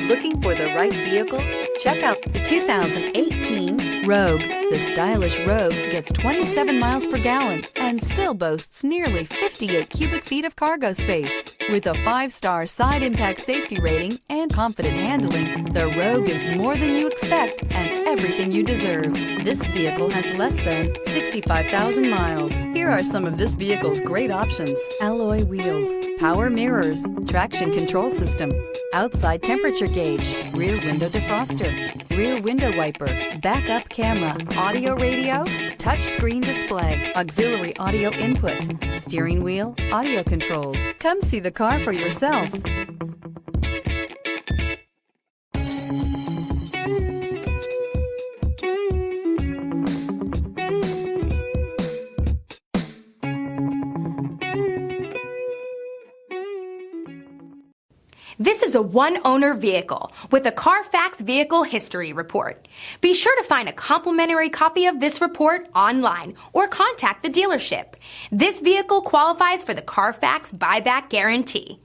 Looking for the right vehicle? Check out the 2018 Rogue. The stylish Rogue gets 27 miles per gallon and still boasts nearly 58 cubic feet of cargo space. With a 5-star side impact safety rating and confident handling, the Rogue is more than you expect and everything you deserve. This vehicle has less than 65,000 miles. Here are some of this vehicle's great options: alloy wheels, power mirrors, traction control system, outside temperature gauge, rear window defroster, rear window wiper, backup camera, audio radio, touchscreen display, auxiliary audio input, steering wheel audio controls. Come see the car for yourself. This is a one-owner vehicle with a Carfax Vehicle History Report. Be sure to find a complimentary copy of this report online or contact the dealership. This vehicle qualifies for the Carfax Buyback Guarantee.